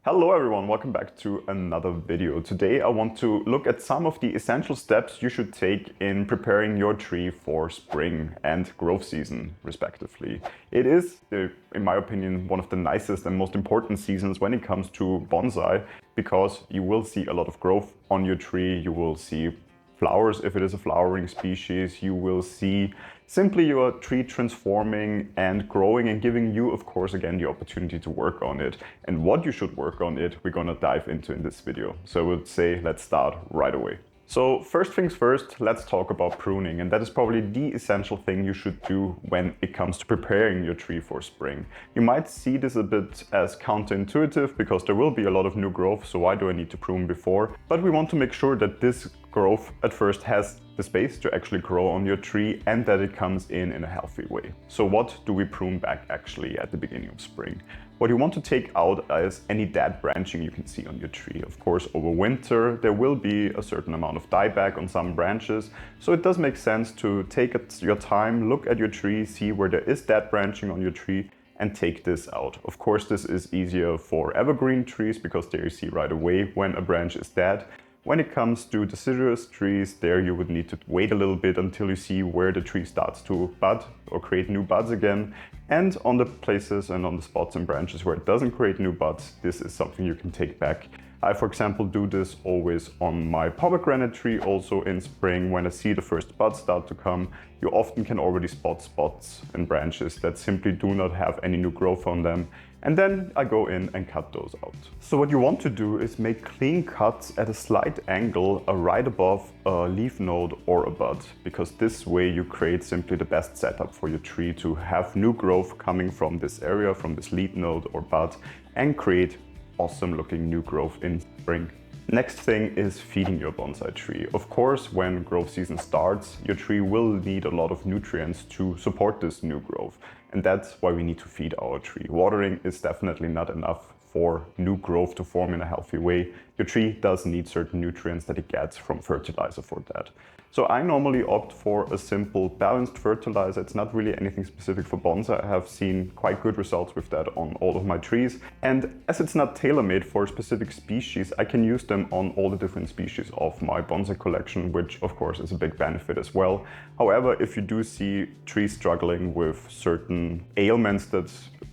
Hello everyone, welcome back to another video. Today I want to look at some of the essential steps you should take in preparing your tree for spring and growth season, respectively. It is, in my opinion, one of the nicest and most important seasons when it comes to bonsai, because you will see a lot of growth on your tree. You will see flowers if it is a flowering species. You will see simply your tree transforming and growing and giving you, of course, again, the opportunity to work on it. And what you should work on it, we're gonna dive into in this video. So I would say let's start right away. So first things first, let's talk about pruning, and that is probably the essential thing you should do when it comes to preparing your tree for spring. You might see this a bit as counterintuitive because there will be a lot of new growth, so why do I need to prune before? But we want to make sure that this growth at first has the space to actually grow on your tree and that it comes in a healthy way. So what do we prune back actually at the beginning of spring? What you want to take out is any dead branching you can see on your tree. Of course, over winter, there will be a certain amount of dieback on some branches. So it does make sense to take your time, look at your tree, see where there is dead branching on your tree, and take this out. Of course, this is easier for evergreen trees because there you see right away when a branch is dead. When it comes to deciduous trees, there you would need to wait a little bit until you see where the tree starts to bud or create new buds again. And on the places and on the spots and branches where it doesn't create new buds, this is something you can take back. I, for example, do this always on my pomegranate tree also in spring. When I see the first buds start to come, you often can already spot spots and branches that simply do not have any new growth on them. And then I go in and cut those out. So what you want to do is make clean cuts at a slight angle right above a leaf node or a bud, because this way you create simply the best setup for your tree to have new growth coming from this area, from this leaf node or bud, and create awesome looking new growth in spring. Next thing is feeding your bonsai tree. Of course, when growth season starts, your tree will need a lot of nutrients to support this new growth. And that's why we need to feed our tree. Watering is definitely not enough for new growth to form in a healthy way. Your tree does need certain nutrients that it gets from fertilizer for that. So I normally opt for a simple balanced fertilizer. It's not really anything specific for bonsai. I have seen quite good results with that on all of my trees. And as it's not tailor-made for a specific species, I can use them on all the different species of my bonsai collection, which of course is a big benefit as well. However, if you do see trees struggling with certain ailments that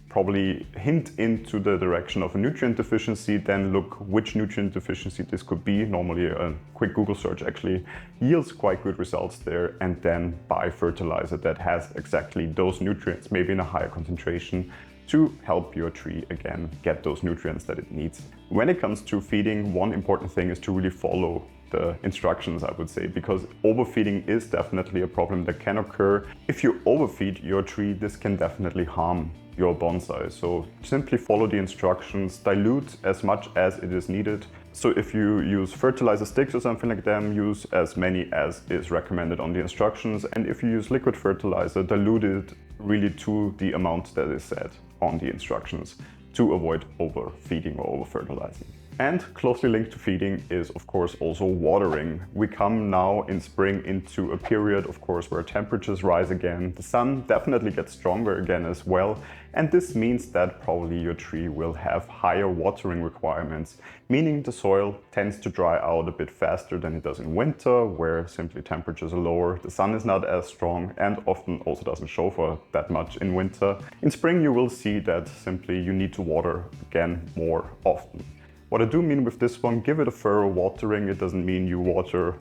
probably hint into the direction of a nutrient deficiency, then look which nutrient deficiency this could be. Normally a quick Google search actually yields quite good results there, and then buy fertilizer that has exactly those nutrients, maybe in a higher concentration, to help your tree again get those nutrients that it needs. When it comes to feeding, one important thing is to really follow the instructions, I would say, because overfeeding is definitely a problem that can occur. If you overfeed your tree, this can definitely harm your bonsai. So simply follow the instructions, dilute as much as it is needed. So if you use fertilizer sticks or something like that, use as many as is recommended on the instructions. And if you use liquid fertilizer, dilute it really to the amount that is said on the instructions to avoid overfeeding or over-fertilizing. And closely linked to feeding is, of course, also watering. We come now in spring into a period, of course, where temperatures rise again. The sun definitely gets stronger again as well. And this means that probably your tree will have higher watering requirements, meaning the soil tends to dry out a bit faster than it does in winter, where simply temperatures are lower, the sun is not as strong, and often also doesn't show for that much in winter. In spring, you will see that simply you need to water again more often. What I do mean with this one, give it a thorough watering. It doesn't mean you water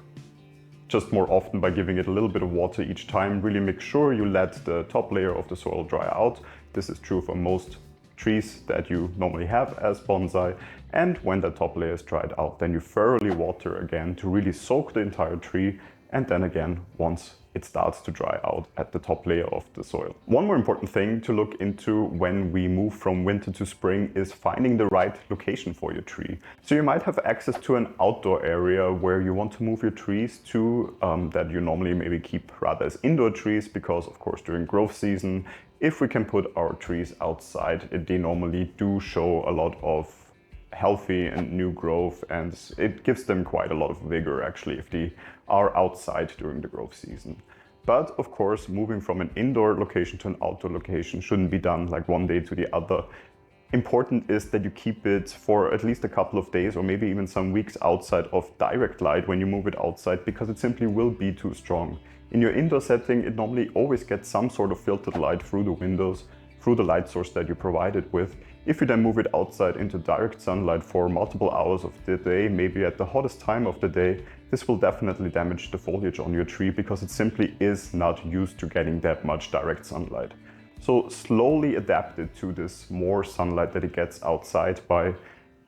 just more often by giving it a little bit of water each time. Really make sure you let the top layer of the soil dry out. This is true for most trees that you normally have as bonsai. And when the top layer is dried out, then you thoroughly water again to really soak the entire tree. And then again, once it starts to dry out at the top layer of the soil. One more important thing to look into when we move from winter to spring is finding the right location for your tree. So you might have access to an outdoor area where you want to move your trees to that you normally maybe keep rather as indoor trees, because of course during growth season, if we can put our trees outside, they normally do show a lot of healthy and new growth, and it gives them quite a lot of vigor actually if they are outside during the growth season. But of course, moving from an indoor location to an outdoor location shouldn't be done like one day to the other. Important is that you keep it for at least a couple of days or maybe even some weeks outside of direct light when you move it outside, because it simply will be too strong. In your indoor setting, it normally always gets some sort of filtered light through the windows, through the light source that you provide it with. If you then move it outside into direct sunlight for multiple hours of the day, maybe at the hottest time of the day, this will definitely damage the foliage on your tree because it simply is not used to getting that much direct sunlight. So slowly adapt it to this more sunlight that it gets outside by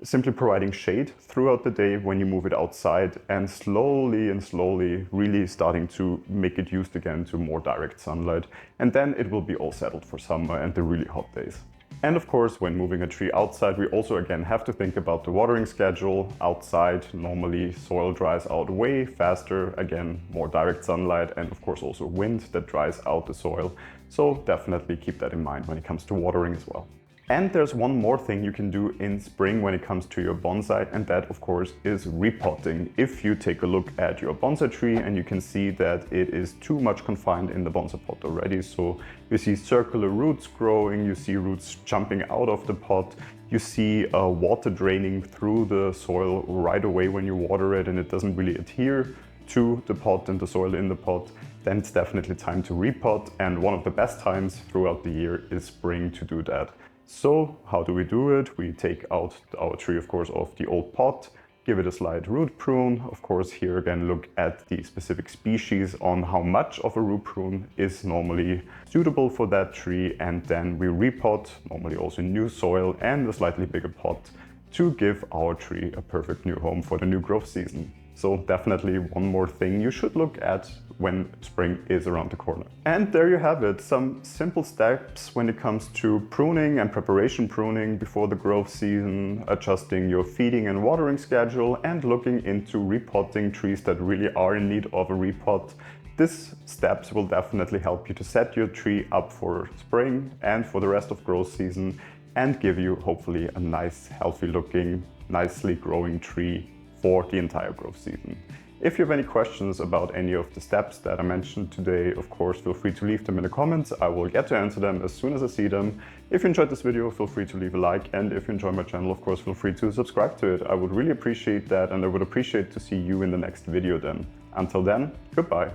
simply providing shade throughout the day when you move it outside, and slowly really starting to make it used again to more direct sunlight. And then it will be all settled for summer and the really hot days. And of course, when moving a tree outside, we also again have to think about the watering schedule. Outside, normally soil dries out way faster, again, more direct sunlight, and of course also wind that dries out the soil. So definitely keep that in mind when it comes to watering as well. And there's one more thing you can do in spring when it comes to your bonsai, and that of course is repotting. If you take a look at your bonsai tree and you can see that it is too much confined in the bonsai pot already, so you see circular roots growing, you see roots jumping out of the pot, you see water draining through the soil right away when you water it and it doesn't really adhere to the pot and the soil in the pot, then it's definitely time to repot. And one of the best times throughout the year is spring to do that. So how do we do it? We take out our tree, of course, off the old pot, give it a slight root prune. Of course, here again, look at the specific species on how much of a root prune is normally suitable for that tree. And then we repot, normally also new soil and a slightly bigger pot, to give our tree a perfect new home for the new growth season. So definitely one more thing you should look at when spring is around the corner. And there you have it, some simple steps when it comes to pruning and preparation pruning before the growth season, adjusting your feeding and watering schedule, and looking into repotting trees that really are in need of a repot. These steps will definitely help you to set your tree up for spring and for the rest of growth season, and give you hopefully a nice, healthy looking, nicely growing tree for the entire growth season. If you have any questions about any of the steps that I mentioned today, of course, feel free to leave them in the comments. I will get to answer them as soon as I see them. If you enjoyed this video, feel free to leave a like. And if you enjoy my channel, of course, feel free to subscribe to it. I would really appreciate that, and I would appreciate to see you in the next video then. Until then, goodbye.